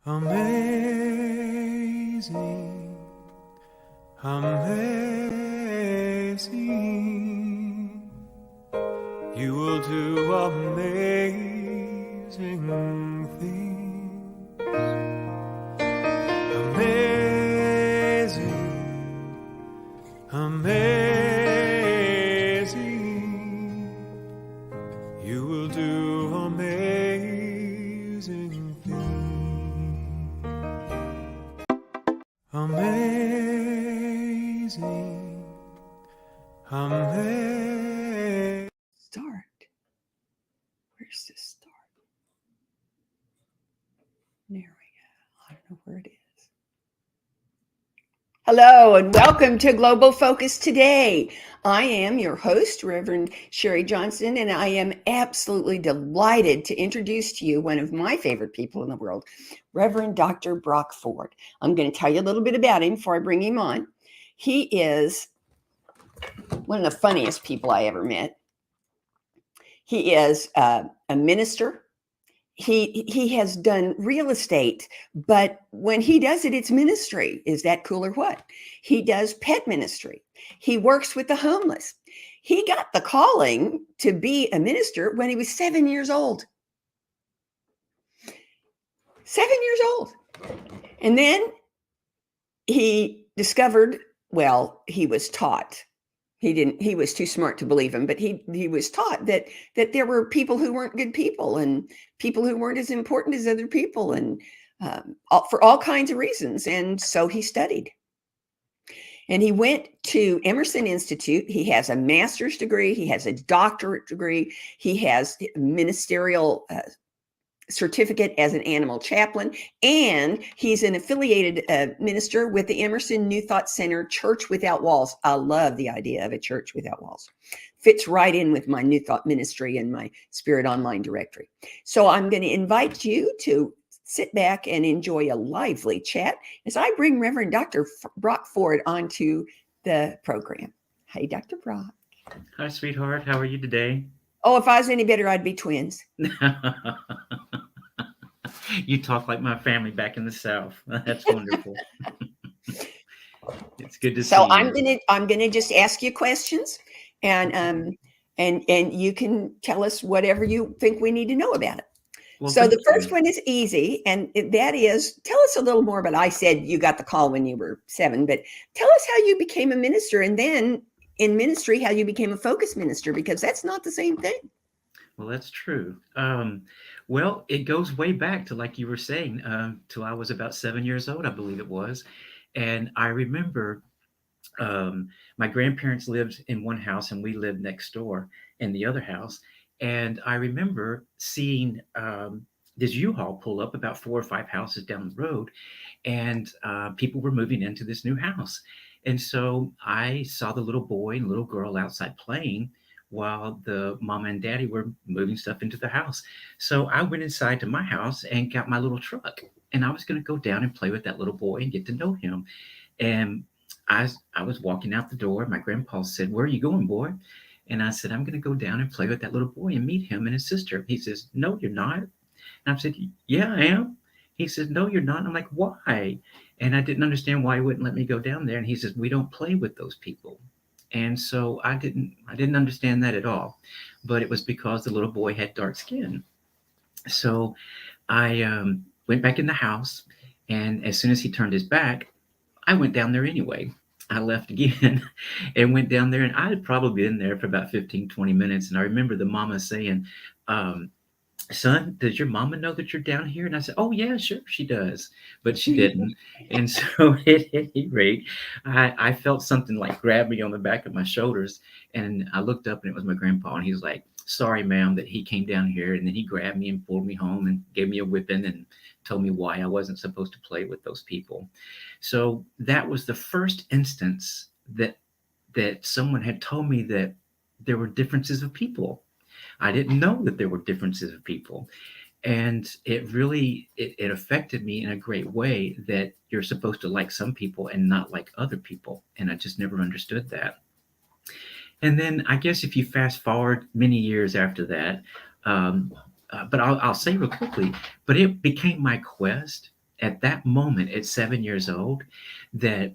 Amazing, amazing. You will do amazing things. Amazing, amazing. You will do amazing things. Amazing, amazing. Start. Where's the start? There we go. I don't know where it is. Hello and welcome to Global Focus Today. I am your host, Reverend Sharri Johnson, and I am absolutely delighted to introduce to you one of my favorite people in the world, Reverend Dr. Brock Ford. I'm going to tell you a little bit about him before I bring him on. He is one of the funniest people I ever met. He is a minister. He has done real estate, but when he does it, it's ministry. Is that cool or what? He does pet ministry. He works with the homeless. He got the calling to be a minister when he was 7 years old. 7 years old. And then he discovered, well, he was taught. He was too smart to believe him, but he was taught that there were people who weren't good people and people who weren't as important as other people, and for all kinds of reasons. And so he studied. And he went to Emerson Institute. He has a master's degree. He has a doctorate degree. He has ministerial certificate as an animal chaplain, and he's an affiliated minister with the Emerson New Thought Center Church Without Walls. I love the idea of a church without walls. Fits right in with my New Thought ministry and my Spirit Online directory. So I'm going to invite you to sit back and enjoy a lively chat as I bring Reverend Dr. Brock Ford onto the program. Hey, Dr. Brock. Hi, sweetheart. How are you today? Oh, if I was any better, I'd be twins. You talk like my family back in the South. That's wonderful. It's good to see you. So I'm gonna just ask you questions, and you can tell us whatever you think we need to know about it. Well, So the thank first you. one is easy, and that is, tell us a little more about. I said you got the call when you were 7, but tell us how you became a minister, and then in ministry how you became a focus minister, because that's not the same thing. Well, that's true. Well, it goes way back to, like you were saying, till I was about 7 years old, I believe it was. And I remember my grandparents lived in one house and we lived next door in the other house. And I remember seeing this U-Haul pull up about 4 or 5 houses down the road, and people were moving into this new house. And so I saw the little boy and little girl outside playing while the mama and daddy were moving stuff into the house. So I went inside to my house and got my little truck, and I was going to go down and play with that little boy and get to know him. And I was walking out the door. My grandpa said, "Where are you going, boy?" And I said, "I'm going to go down and play with that little boy and meet him and his sister." He says, "No, you're not." And I said, "Yeah, I am." He said, "No, you're not." And I'm like, "Why?" And I didn't understand why he wouldn't let me go down there. And he says, "We don't play with those people." And so I didn't understand that at all. But it was because the little boy had dark skin. So I went back in the house, and as soon as he turned his back, I went down there anyway. I left again and went down there, and I had probably been there for about 15, 20 minutes. And I remember the mama saying, um, "Son, does your mama know that you're down here?" And I said, "Oh, yeah, sure, she does." But she didn't. And so at any rate, I felt something like grab me on the back of my shoulders. And I looked up, and it was my grandpa. And he was like, "Sorry, ma'am, that he came down here." And then he grabbed me and pulled me home and gave me a whipping and told me why I wasn't supposed to play with those people. So that was the first instance that someone had told me that there were differences of people. I didn't know that there were differences of people. And it really it affected me in a great way that you're supposed to like some people and not like other people. And I just never understood that. And then I guess if you fast forward many years after that, but I'll say real quickly, but it became my quest at that moment at 7 years old that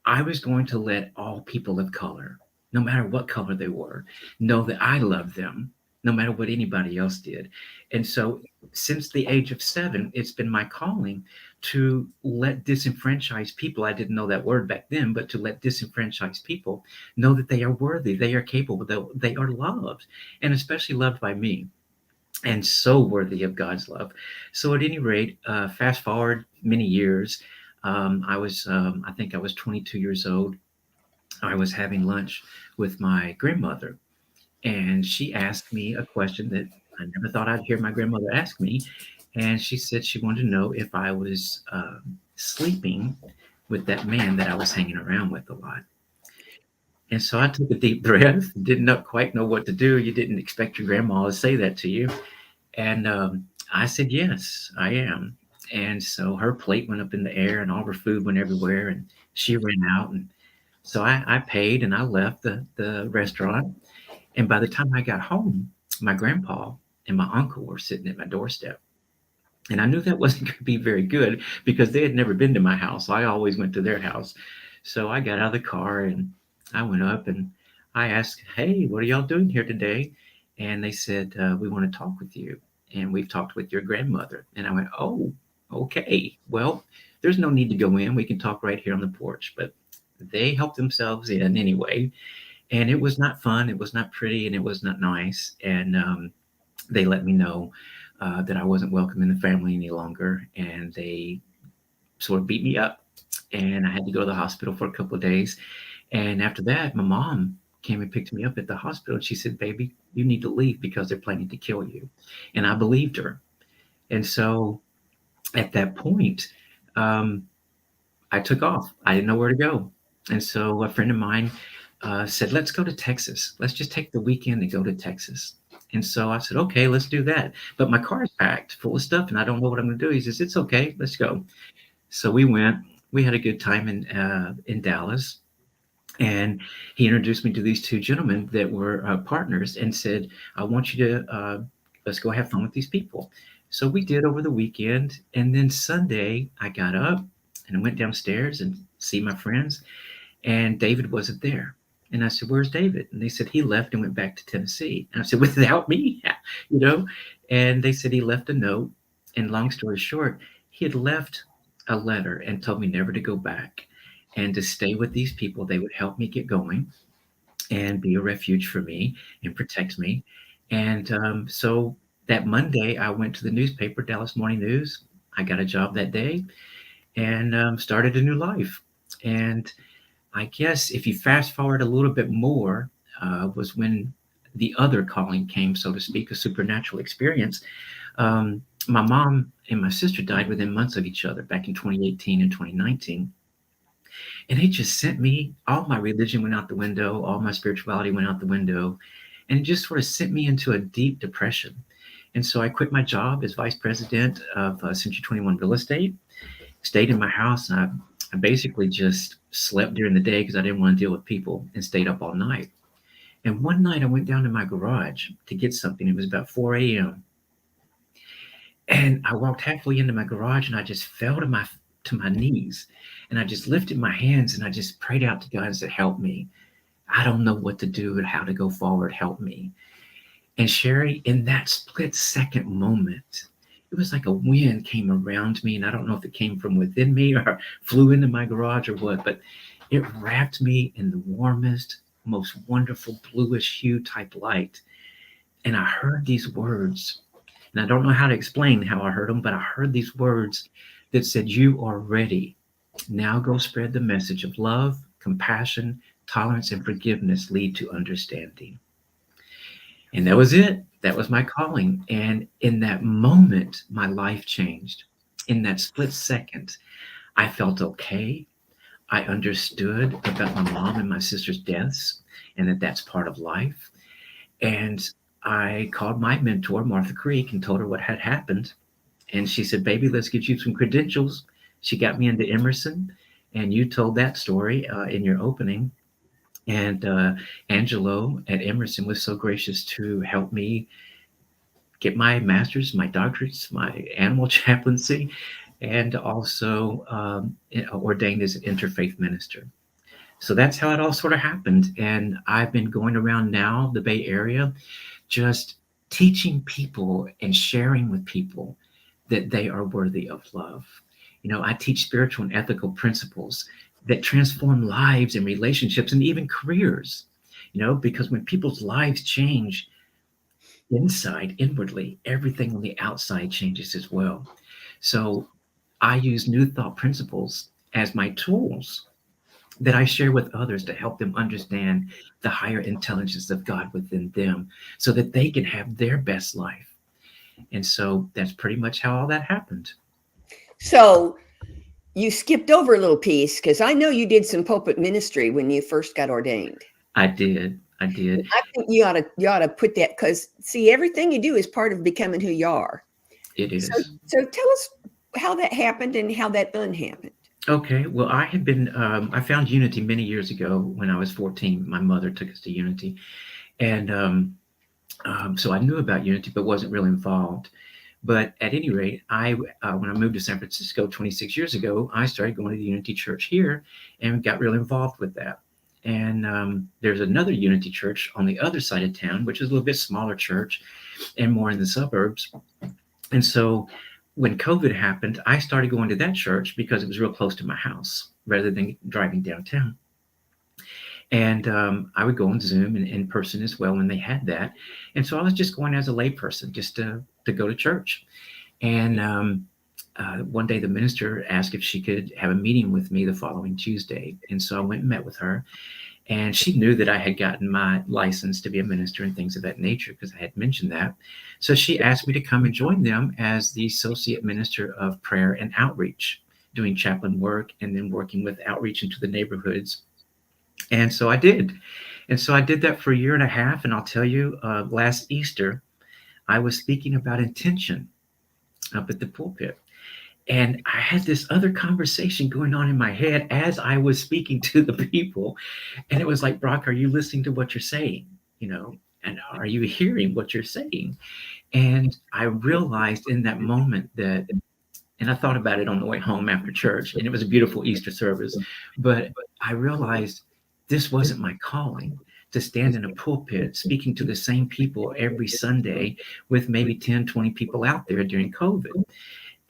I was going to let all people of color, no matter what color they were, know that I loved them, no matter what anybody else did. And so, since the age of 7, it's been my calling to let disenfranchised people, I didn't know that word back then, but to let disenfranchised people know that they are worthy, they are capable, that they are loved, and especially loved by me, and so worthy of God's love. So, at any rate, fast forward many years, I think I was 22 years old. I was having lunch with my grandmother, and she asked me a question that I never thought I'd hear my grandmother ask me. And she said she wanted to know if I was sleeping with that man that I was hanging around with a lot. And so I took a deep breath, didn't quite know what to do. You didn't expect your grandma to say that to you. And I said, yes, I am. And so her plate went up in the air and all her food went everywhere. And she ran out. And so I paid and I left the restaurant. And by the time I got home, my grandpa and my uncle were sitting at my doorstep. And I knew that wasn't going to be very good because they had never been to my house. I always went to their house. So I got out of the car and I went up and I asked, hey, what are y'all doing here today? And they said, we want to talk with you. And we've talked with your grandmother. And I went, oh, okay. Well, there's no need to go in. We can talk right here on the porch. But they helped themselves in anyway. And it was not fun. It was not pretty and it was not nice. And they let me know that I wasn't welcome in the family any longer, and they sort of beat me up, and I had to go to the hospital for a couple of days. And after that, my mom came and picked me up at the hospital, and she said, "Baby, you need to leave because they're planning to kill you." And I believed her. And so at that point, um, I took off. I didn't know where to go. And so a friend of mine said, let's go to Texas. Let's just take the weekend and go to Texas. And so I said, okay, let's do that. But my car is packed full of stuff and I don't know what I'm going to do. He says, it's okay. Let's go. So we went. We had a good time in Dallas. And he introduced me to these two gentlemen that were partners and said, I want you to, let's go have fun with these people. So we did over the weekend. And then Sunday, I got up and I went downstairs and see my friends. And David wasn't there. And I said, where's David? And they said, he left and went back to Tennessee. And I said, without me, you know? And they said he left a note. And long story short, he had left a letter and told me never to go back and to stay with these people. They would help me get going and be a refuge for me and protect me. And so that Monday, I went to the newspaper, Dallas Morning News. I got a job that day and started a new life. And I guess if you fast forward a little bit more, was when the other calling came, so to speak, a supernatural experience. My mom and my sister died within months of each other back in 2018 and 2019. And it just sent me, all my religion went out the window, all my spirituality went out the window, and it just sort of sent me into a deep depression. And so I quit my job as vice president of Century 21 Real Estate, stayed in my house, and I basically just slept during the day because I didn't want to deal with people and stayed up all night. And one night I went down to my garage to get something. It was about 4 a.m. And I walked halfway into my garage and I just fell to my knees. And I just lifted my hands and I just prayed out to God and said, help me. I don't know what to do and how to go forward. Help me. And Sharri, in that split second moment, it was like a wind came around me. And I don't know if it came from within me or flew into my garage or what, but it wrapped me in the warmest, most wonderful bluish hue type light. And I heard these words. And I don't know how to explain how I heard them, but I heard these words that said, you are ready. Now go spread the message of love, compassion, tolerance, and forgiveness lead to understanding. And that was it. That was my calling. And in that moment, my life changed. In that split second, I felt okay. I understood about my mom and my sister's deaths and that that's part of life. And I called my mentor, Martha Creek, and told her what had happened. And she said, baby, let's get you some credentials. She got me into Emerson. And you told that story in your opening. And Angelo at Emerson was so gracious to help me get my master's, my doctorates, my animal chaplaincy. and also ordained as an interfaith minister. So that's how it all sort of happened. And I've been going around now the Bay Area, just teaching people and sharing with people that they are worthy of love. I teach spiritual and ethical principles that transform lives and relationships and even careers. Because when people's lives change inside, inwardly, everything on the outside changes as well. So I use new thought principles as my tools that I share with others to help them understand the higher intelligence of God within them so that they can have their best life. And so that's pretty much how all that happened. So you skipped over a little piece because I know you did some pulpit ministry when you first got ordained. I did. I did. I think you ought to put that, because see, everything you do is part of becoming who you are. It So is. so tell us how that happened and how that unhappened. Okay. Well, I found Unity many years ago when I was 14. My mother took us to Unity. And so I knew about Unity, but wasn't really involved. But at any rate, when I moved to San Francisco 26 years ago, I started going to the Unity Church here and got really involved with that. And there's another Unity Church on the other side of town, which is a little bit smaller church and more in the suburbs. And so when COVID happened, I started going to that church because it was real close to my house rather than driving downtown. And I would go on Zoom and in person as well when they had that. And so I was just going as a layperson just to go to church. And one day the minister asked if she could have a meeting with me the following Tuesday. And so I went and met with her. And she knew that I had gotten my license to be a minister and things of that nature because I had mentioned that. So she asked me to come and join them as the associate minister of prayer and outreach, doing chaplain work and then working with outreach into the neighborhoods. And so I did. And so I did that for a year and a half. And I'll tell you, last Easter, I was speaking about intention up at the pulpit. And I had this other conversation going on in my head as I was speaking to the people. And it was like, Brock, are you listening to what you're saying? And are you hearing what you're saying? And I realized in that moment that, and I thought about it on the way home after church, and it was a beautiful Easter service, but I realized this wasn't my calling to stand in a pulpit speaking to the same people every Sunday with maybe 10, 20 people out there during COVID.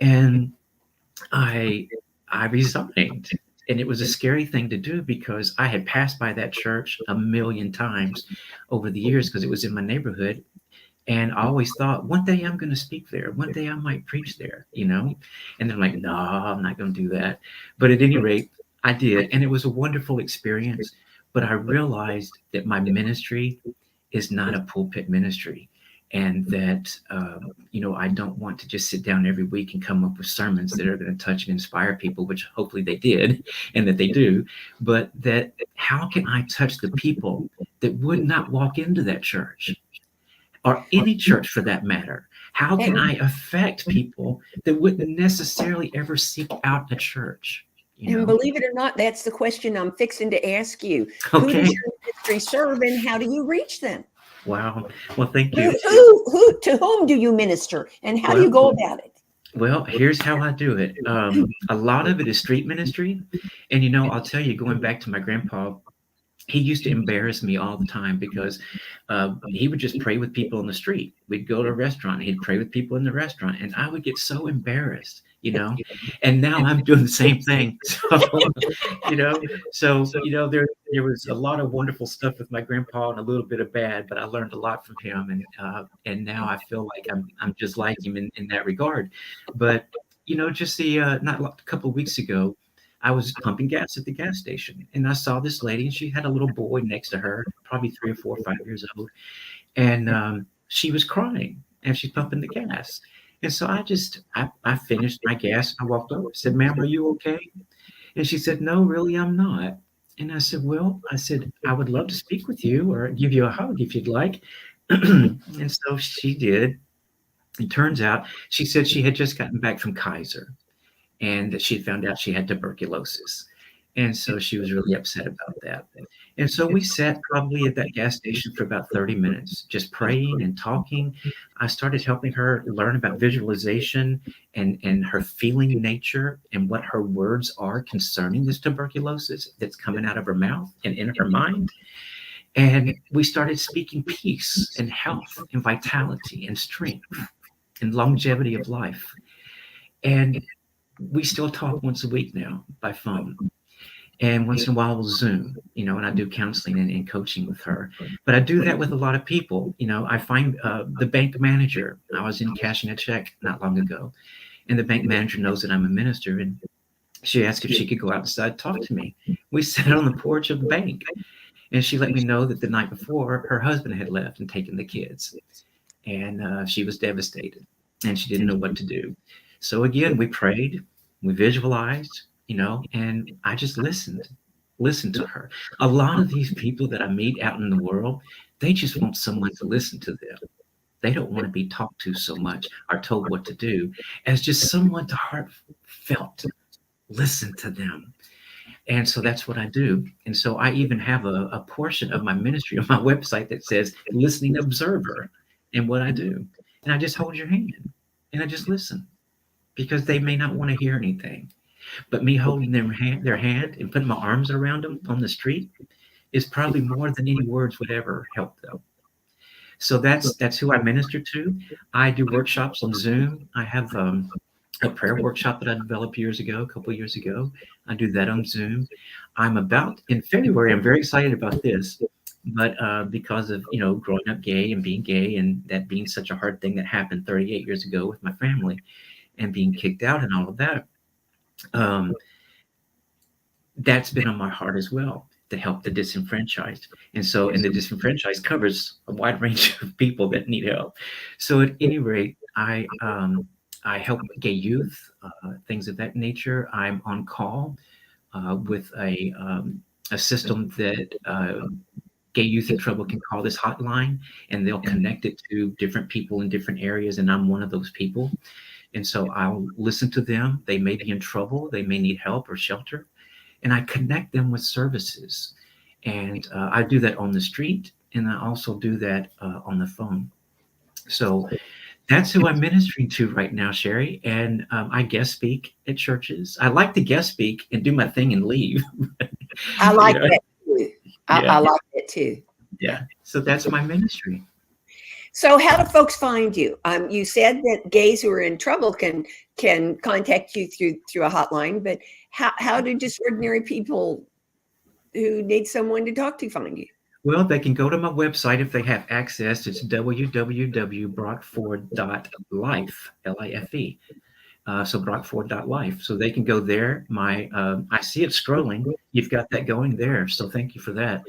And I I resigned. And it was a scary thing to do because I had passed by that church a million times over the years because it was in my neighborhood. And I always thought, one day I'm going to speak there. One day I might preach there. And they're like, no, I'm not going to do that. But at any rate, I did. And it was a wonderful experience. But I realized that my ministry is not a pulpit ministry. And that, I don't want to just sit down every week and come up with sermons that are going to touch and inspire people, which hopefully they did and that they do. But that how can I touch the people that would not walk into that church? Or any church for that matter. How can And, I affect people that wouldn't necessarily ever seek out a church? You and know? believe it or not, that's the question I'm fixing to ask you. Who does Okay. your ministry serve and how do you reach them? Wow. Well, thank Who, you. who to whom do you minister and how do you Well, go about it? well, here's how I do it. A lot of it is street ministry. And I'll tell you, going back to my grandpa, he used to embarrass me all the time because he would just pray with people in the street. We'd go to a restaurant, he'd pray with people in the restaurant, and I would get so embarrassed. And now I'm doing the same thing. So, you know, there was a lot of wonderful stuff with my grandpa and a little bit of bad, but I learned a lot from him, and now I feel like I'm just like him in that regard. But just the not a couple of weeks ago, I was pumping gas at the gas station and I saw this lady and she had a little boy next to her, probably 3 or 4 or 5 years old. And she was crying and she's pumping the gas. And so I finished my gas and I walked over. I said, ma'am, are you okay? And she said, no, really, I'm not. And I said, well, I would love to speak with you or give you a hug if you'd like. And so she did. It turns out she said she had just gotten back from Kaiser and that she found out she had tuberculosis. And so she was really upset about that. And so we sat probably at that gas station for about 30 minutes, just praying and talking. I started helping her learn about visualization and her feeling nature and what her words are concerning this tuberculosis that's coming out of her mouth and in her mind. And we started speaking peace and health and vitality and strength and longevity of life. And we still talk once a week now by phone. And once in a while we'll Zoom, and I do counseling and coaching with her. But I do that with a lot of people. I find the bank manager. I was in cashing a check not long ago, and the bank manager knows that I'm a minister, and she asked if she could go outside and talk to me. We sat on the porch of the bank, and she let me know that the night before her husband had left and taken the kids, and she was devastated, and she didn't know what to do. So again, we prayed, we visualized, and I just listened to her. A lot of these people that I meet out in the world, they just want someone to listen to them. They don't want to be talked to so much or told what to do, as just someone to heartfelt listen to them. And so that's what I do. And so I even have a portion of my ministry on my website that says listening observer and what I do. And I just hold your hand and I just listen because they may not want to hear anything. But me holding their hand and putting my arms around them on the street is probably more than any words would ever help them. So that's who I minister to. I do workshops on Zoom. I have a prayer workshop that I developed a couple of years ago. I do that on Zoom. I'm about in February. I'm very excited about this, but because of growing up gay and being gay and that being such a hard thing that happened 38 years ago with my family and being kicked out and all of that, um, that's been on my heart as well to help the disenfranchised. And the disenfranchised covers a wide range of people that need help. So at any rate, I help gay youth, things of that nature. I'm on call with a system that gay youth in trouble can call this hotline, and they'll connect it to different people in different areas, and I'm one of those people. And so I'll listen to them. They may be in trouble. They may need help or shelter, and I connect them with services. And I do that on the street, and I also do that on the phone. So that's who I'm ministering to right now, Sherry. And I guest speak at churches. I like to guest speak and do my thing and leave. I like Yeah, that too. I yeah, like it too. yeah. So that's my ministry. So, how do folks find you? You said that gays who are in trouble can contact you through a hotline, but how do just ordinary people who need someone to talk to find you? Well, they can go to my website if they have access. It's www.brockford.life, Life. So brockford.life. So they can go there. I see it scrolling. You've got that going there. So thank you for that.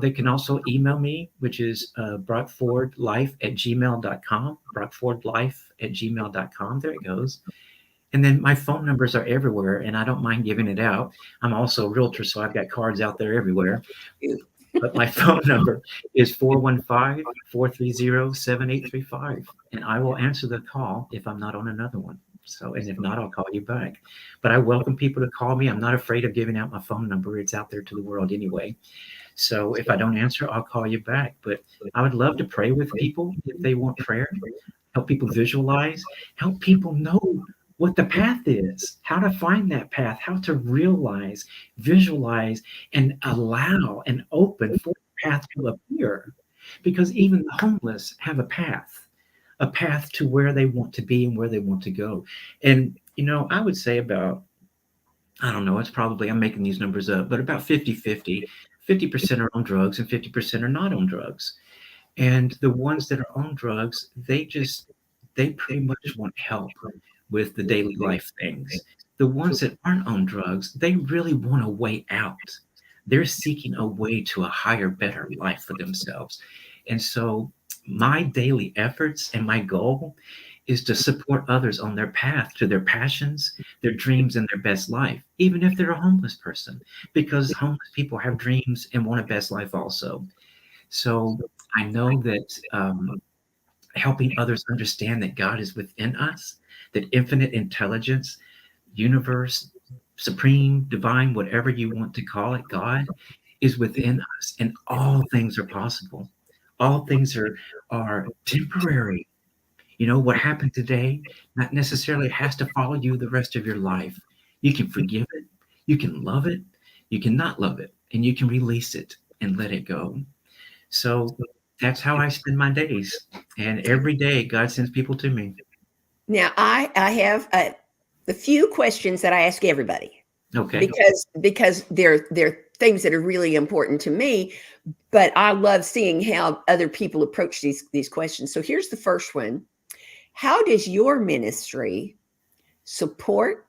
They can also email me, which is brockfordlife@gmail.com, brockfordlife@gmail.com. There it goes. And then my phone numbers are everywhere, and I don't mind giving it out. I'm also a realtor, so I've got cards out there everywhere. But my phone number is 415-430-7835, and I will answer the call if I'm not on another one. So, and if not, I'll call you back. But I welcome people to call me. I'm not afraid of giving out my phone number. It's out there to the world anyway. So if I don't answer, I'll call you back. But I would love to pray with people if they want prayer, help people visualize, help people know what the path is, how to find that path, how to realize, visualize, and allow and open for the path to appear. Because even the homeless have a path to where they want to be and where they want to go. And, I would say about, I don't know, it's probably, I'm making these numbers up, but about 50-50. 50% are on drugs and 50% are not on drugs. And the ones that are on drugs, they pretty much want help with the daily life things. The ones that aren't on drugs, they really want a way out. They're seeking a way to a higher, better life for themselves. And so my daily efforts and my goal is to support others on their path to their passions, their dreams, and their best life, even if they're a homeless person, because homeless people have dreams and want a best life also. So I know that helping others understand that God is within us, that infinite intelligence, universe, supreme, divine, whatever you want to call it, God is within us, and all things are possible. All things are temporary. You know, what happened today not necessarily has to follow you the rest of your life. You can forgive it, you can love it, you can not love it, and you can release it and let it go. So that's how I spend my days. And every day, God sends people to me. Now, I have the few questions that I ask everybody Okay. because they're things that are really important to me. But I love seeing how other people approach these questions. So here's the first one: how does your ministry support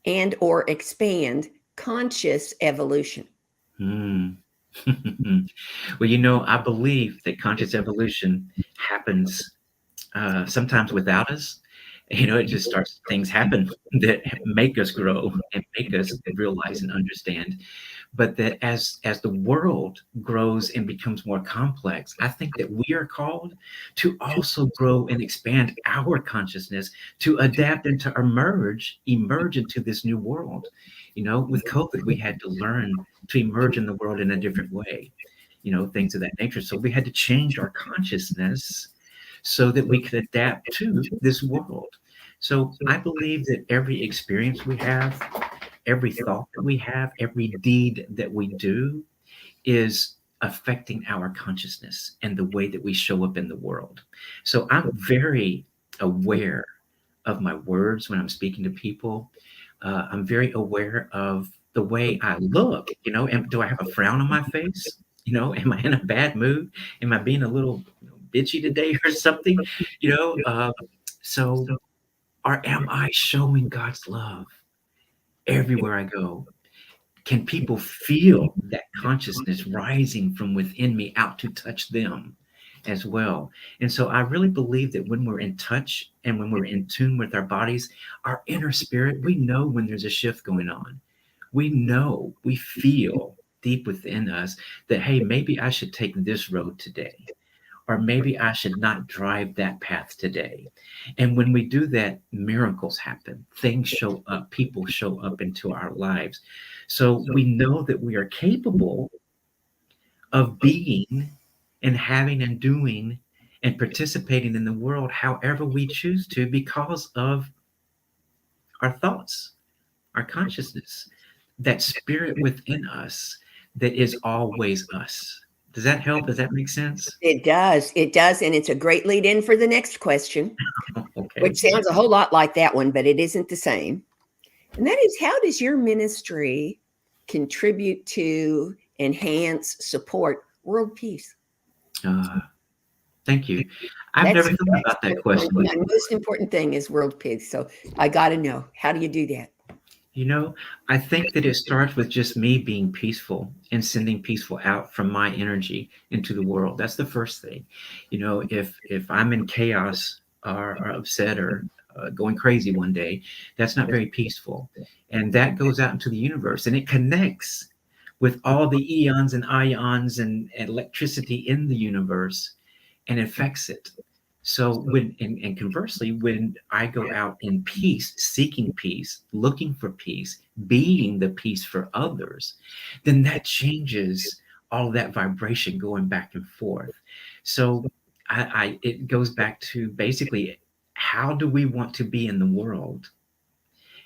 and or expand conscious evolution? Hmm. Well, you know, I believe that conscious evolution happens sometimes without us. You know, it just starts, things happen that make us grow and make us realize and understand. But that as the world grows and becomes more complex, I think that we are called to also grow and expand our consciousness to adapt and to emerge into this new world. You know, with COVID, we had to learn to emerge in the world in a different way, you know, things of that nature. So we had to change our consciousness so that we could adapt to this world. So I believe that every experience we have, every thought that we have, every deed that we do is affecting our consciousness and the way that we show up in the world. So I'm very aware of my words when I'm speaking to people. I'm very aware of the way I look. You know, do I have a frown on my face? You know, am I in a bad mood? Am I being a little bitchy today or something? You know, so or am I showing God's love everywhere I go? Can people feel that consciousness rising from within me out to touch them as well? And so I really believe that when we're in touch and when we're in tune with our bodies, our inner spirit, we know when there's a shift going on. We know, we feel deep within us that, hey, maybe I should take this road today, or maybe I should not drive that path today. And when we do that, miracles happen. Things show up, people show up into our lives. So we know that we are capable of being and having and doing and participating in the world however we choose to because of our thoughts, our consciousness, that spirit within us that is always us. Does that help? Does that make sense? It does. It does. And it's a great lead in for the next question, which Okay. sounds a whole lot like that one, but it isn't the same. And that is, how does your ministry contribute to enhance, support world peace? Uh, Thank you. I've never thought That's about that question my before. most important thing is world peace. So I got to know, how do you do that? You know, I think that it starts with just me being peaceful and sending peaceful out from my energy into the world. That's the first thing. You know, if I'm in chaos or upset or going crazy one day, that's not very peaceful, and that goes out into the universe and it connects with all the eons and ions and electricity in the universe and affects it. So and conversely, when I go out in peace, seeking peace, looking for peace, being the peace for others, then that changes all that vibration going back and forth. So I it goes back to basically, how do we want to be in the world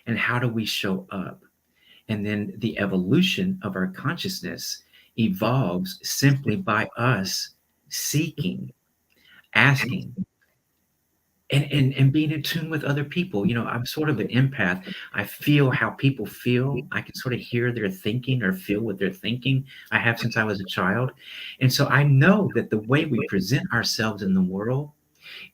and how do we show up? And then the evolution of our consciousness evolves simply by us seeking, asking, and being in tune with other people. You know, I'm sort of an empath. I feel how people feel. I can sort of hear their thinking or feel what they're thinking. I have since I was a child. And so I know that the way we present ourselves in the world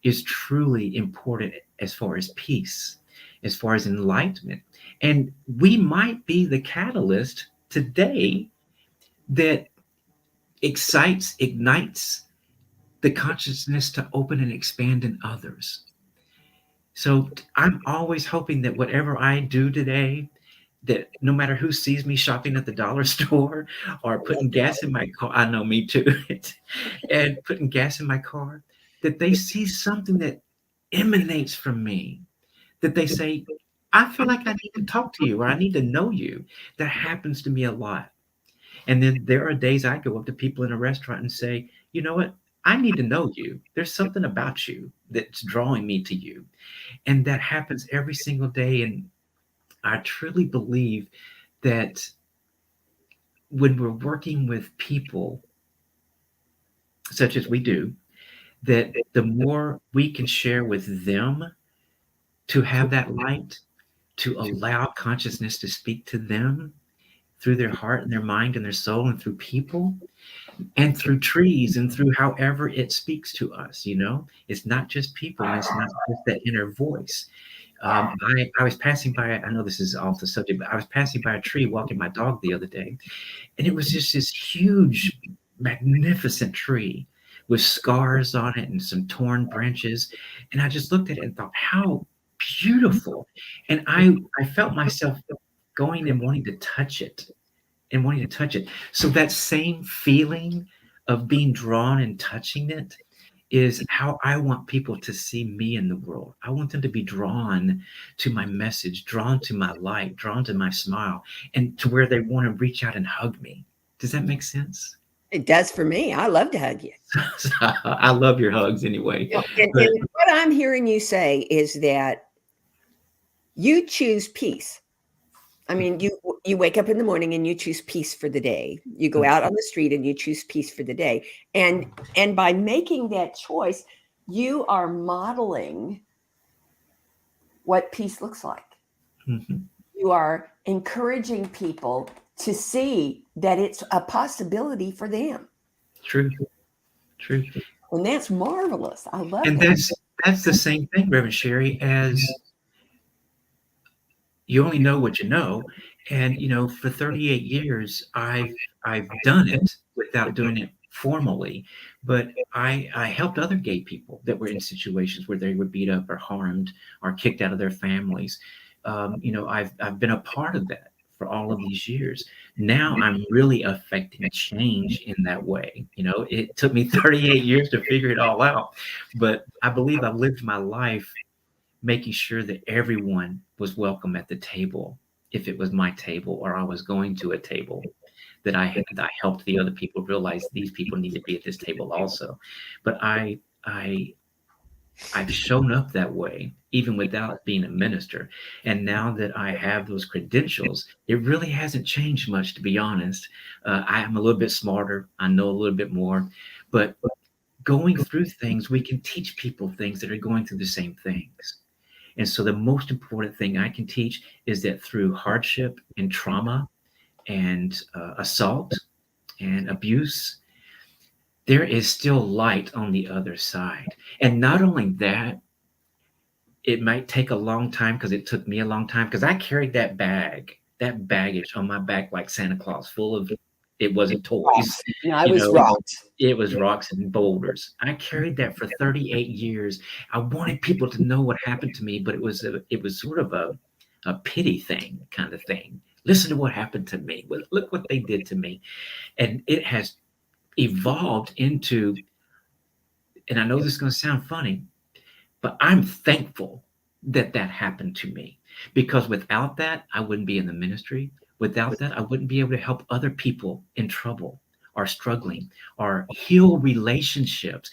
is truly important as far as peace, as far as enlightenment. And we might be the catalyst today that excites, ignites the consciousness to open and expand in others. So I'm always hoping that whatever I do today, that no matter who sees me shopping at the dollar store or putting gas in my car, I know me too, and putting gas in my car, that they see something that emanates from me, that they say, I feel like I need to talk to you or I need to know you. That happens to me a lot. And then there are days I go up to people in a restaurant and say, you know what? I need to know you. There's something about you that's drawing me to you. And that happens every single day. And I truly believe that when we're working with people, such as we do, that the more we can share with them to have that light, to allow consciousness to speak to them through their heart and their mind and their soul and through people and through trees and through however it speaks to us, it's not just people and it's not just that inner voice. I was passing by, I know this is off the subject, but I was passing by a tree walking my dog the other day, and it was just this huge, magnificent tree with scars on it and some torn branches. And I just looked at it and thought, how beautiful. And I felt myself going and wanting to touch it and wanting to touch it. So that same feeling of being drawn and touching it is how I want people to see me in the world. I want them to be drawn to my message, drawn to my light, drawn to my smile, and to where they want to reach out and hug me. Does that make sense? It does for me. I love to hug you. I love your hugs anyway. But And what I'm hearing you say is that you choose peace. I mean, you wake up in the morning and you choose peace for the day. You go out on the street and you choose peace for the day. And by making that choice, you are modeling what peace looks like. Mhm. You are encouraging people to see that it's a possibility for them. True, true. And that's marvelous. I love And that. that's the same thing, Reverend Sherry, as you only know what you know. And for 38 years, I've done it without doing it formally, but I helped other gay people that were in situations where they were beat up or harmed or kicked out of their families. I've been a part of that for all of these years. Now I'm really affecting change in that way. It took me 38 years to figure it all out, but I believe I've lived my life making sure that everyone was welcome at the table. If it was my table or I was going to a table, that I helped the other people realize these people need to be at this table also. But I've shown up that way even without being a minister. And now that I have those credentials, it really hasn't changed much, to be honest. I am a little bit smarter. I know a little bit more, but going through things, we can teach people things that are going through the same things. And so the most important thing I can teach is that through hardship and trauma and assault and abuse, there is still light on the other side. And not only that, it might take a long time, because it took me a long time, because I carried that baggage on my back like Santa Claus, full of, it wasn't toys, Rocks. No, I you was know, rocked. it was rocks and boulders. I carried that for 38 years. I wanted people to know what happened to me, but it was sort of a pity thing kind of thing. Listen to what happened to me. Look what they did to me. And it has evolved into, and I know this is going to sound funny, but I'm thankful that that happened to me, because without that, I wouldn't be in the ministry. Without that, I wouldn't be able to help other people in trouble or struggling or heal relationships.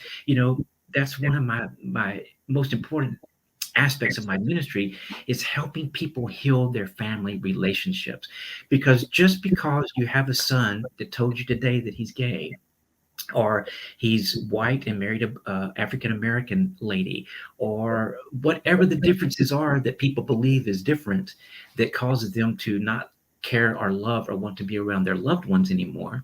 That's one of my most important aspects of my ministry, is helping people heal their family relationships. Because just because you have a son that told you today that he's gay, or he's white and married a African American lady, or whatever the differences are that people believe is different, that causes them to not care or love or want to be around their loved ones anymore.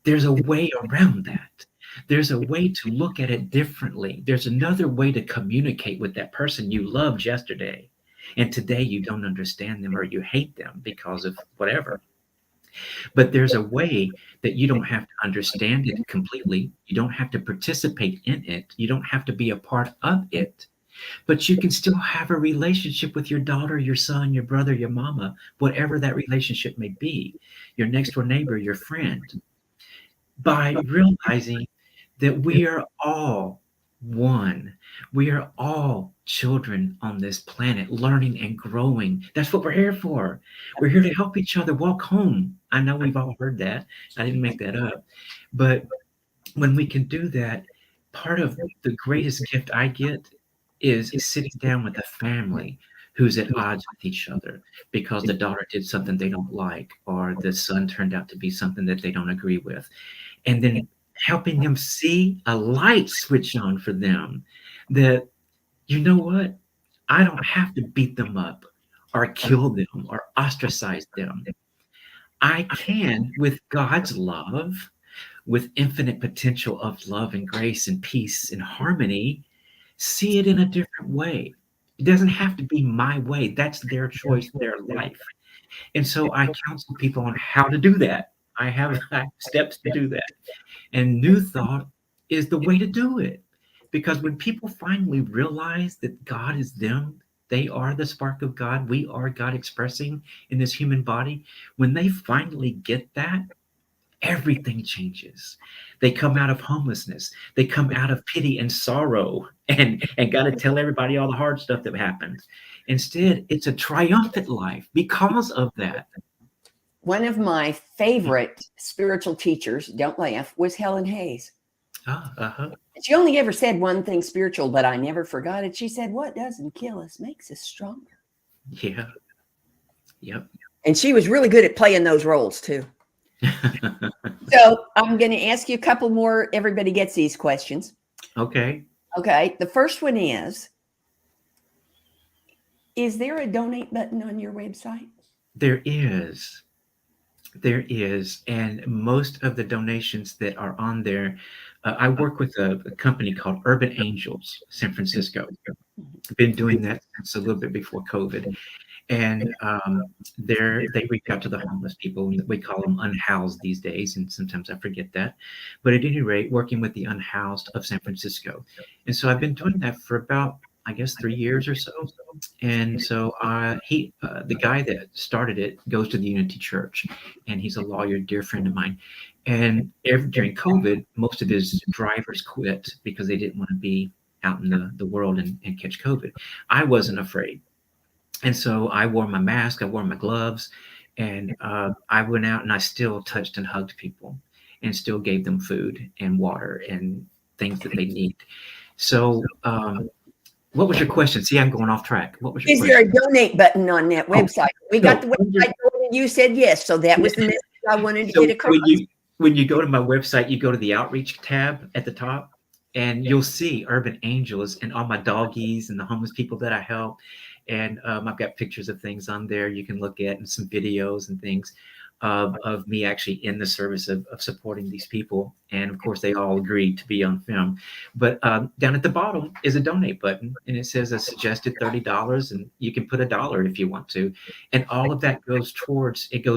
There's a way around that. There's a way to look at it differently. There's another way to communicate with that person you loved yesterday, and today you don't understand them or you hate them because of whatever. But there's a way that you don't have to understand it completely. You don't have to participate in it. You don't have to be a part of it. But you can still have a relationship with your daughter, your son, your brother, your mama, whatever that relationship may be, your next door neighbor, your friend, by realizing that we are all one. We are all children on this planet, learning and growing. That's what we're here for. We're here to help each other walk home. I know we've all heard that. I didn't make that up. But when we can do that, part of the greatest gift I get is sitting down with a family who's at odds with each other because the daughter did something they don't like, or the son turned out to be something that they don't agree with. And then helping them see a light switch on for them that, you know what? I don't have to beat them up or kill them or ostracize them. I can, with God's love, with infinite potential of love and grace and peace and harmony, see it in a different way. It doesn't have to be my way. That's their choice, their life. And so I counsel people on how to do that. I have steps to do that. And new thought is the way to do it. Because when people finally realize that God is them, they are the spark of God, we are God expressing in this human body. When they finally get that, everything changes. They come out of homelessness. They come out of pity and sorrow and got to tell everybody all the hard stuff that happens. Instead, it's a triumphant life because of that. One of my favorite spiritual teachers, don't laugh, was Helen Hayes. Uh-huh. She only ever said one thing spiritual, but I never forgot it. She said, "What doesn't kill us makes us stronger." Yeah. Yep. And she was really good at playing those roles too. So I'm going to ask you a couple more. Everybody gets these questions. Okay. Okay. The first one is there a donate button on your website? There is. There is. And most of the donations that are on there, I work with a company called Urban Angels, San Francisco. I've been doing that since a little bit before COVID. And they reach out to the homeless people. And we call them unhoused these days, and sometimes I forget that. But at any rate, working with the unhoused of San Francisco. And so I've been doing that for about, I guess, 3 years or so. And so the guy that started it goes to the Unity Church, and he's a lawyer, dear friend of mine. And during COVID, most of his drivers quit because they didn't want to be out in the world and catch COVID. I wasn't afraid. And so I wore my mask, I wore my gloves, and I went out and I still touched and hugged people and still gave them food and water and things that they need. So, what was your question? See, I'm going off track. What was your Is there question? a donate button on that website? We got the website and you said yes. So that was the message I wanted to So get across. when you go to my website, you go to the outreach tab at the top, and you'll see Urban Angels and all my doggies and the homeless people that I help. And I've got pictures of things on there you can look at, and some videos and things of me actually in the service of supporting these people. And of course, they all agreed to be on film. But down at the bottom is a donate button, and it says a suggested $30, and you can put $1 if you want to. And all of that goes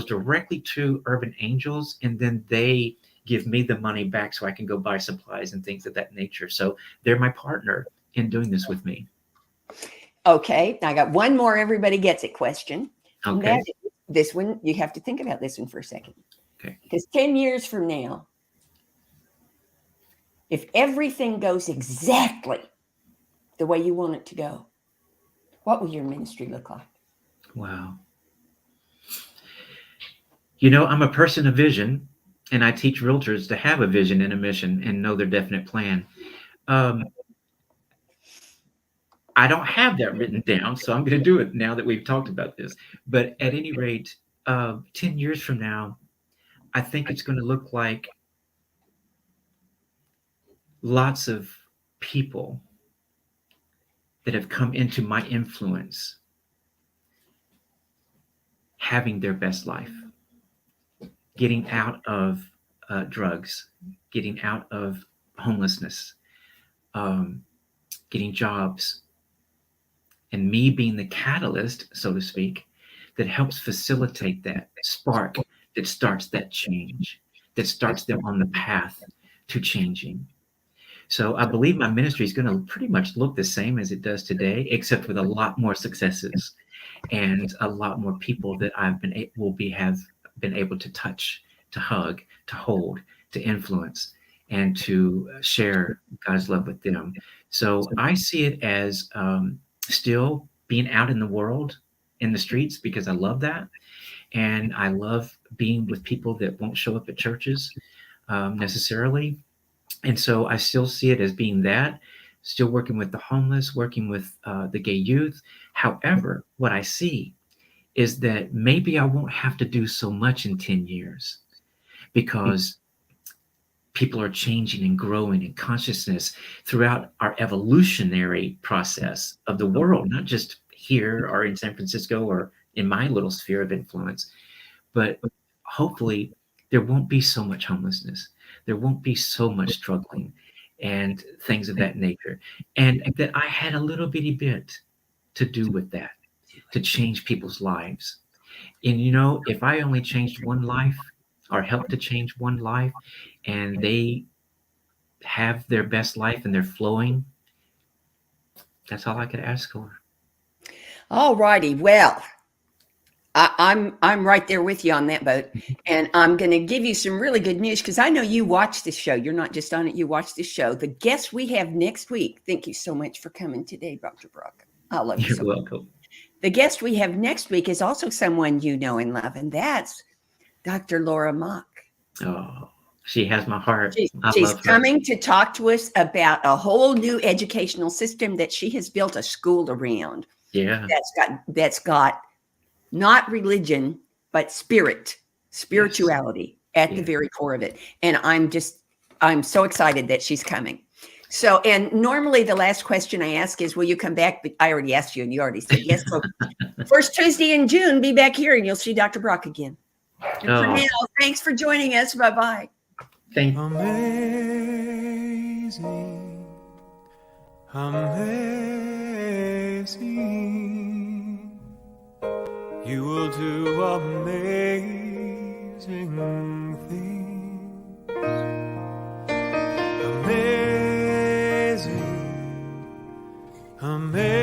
directly to Urban Angels, and then they give me the money back so I can go buy supplies and things of that nature. So they're my partner in doing this with me. Okay. I got one more everybody gets it question. Okay. This one, you have to think about this one for a second. Okay. Because 10 years from now, if everything goes exactly the way you want it to go, what will your ministry look like? Wow. You know, I'm a person of vision, and I teach realtors to have a vision and a mission and know their definite plan. I don't have that written down, so I'm going to do it now that we've talked about this. But at any rate, 10 years from now, I think it's going to look like lots of people that have come into my influence having their best life, getting out of drugs, getting out of homelessness, getting jobs, and me being the catalyst, so to speak, that helps facilitate that spark that starts that change, that starts them on the path to changing. So I believe my ministry is going to pretty much look the same as it does today, except with a lot more successes and a lot more people that have been able to touch, to hug, to hold, to influence. and to share God's love with them. So I see it as still being out in the world, in the streets, because I love that. And I love being with people that won't show up at churches necessarily. And so I still see it as being that, still working with the homeless, working with the gay youth. However, what I see is that maybe I won't have to do so much in 10 years because people are changing and growing in consciousness throughout our evolutionary process of the world, not just here or in San Francisco or in my little sphere of influence, but hopefully there won't be so much homelessness. There won't be so much struggling and things of that nature. And that I had a little bitty bit to do with that, to change people's lives. And if I only changed one life or helped to change one life and they have their best life and they're flowing, that's all I could ask for. All righty. Well, I'm right there with you on that boat, and I'm going to give you some really good news because I know you watch this show. You're not just on it; you watch this show. The guest we have next week. Thank you so much for coming today, Dr. Brock. I love you You're so much. welcome. The guest we have next week is also someone you know and love, and that's Dr. Laura Mock. Oh, she has my heart. I She's love her. coming to talk to us about a whole new educational system that she has built a school around. Yeah. That's got not religion, but spirituality at the very core of it. And I'm so excited that she's coming. So, and normally the last question I ask is, will you come back? But I already asked you and you already said yes. So first Tuesday in June, be back here and you'll see Dr. Brock again. And for now, thanks for joining us. Bye-bye. Amazing, amazing. You will do amazing things. Amazing, amazing.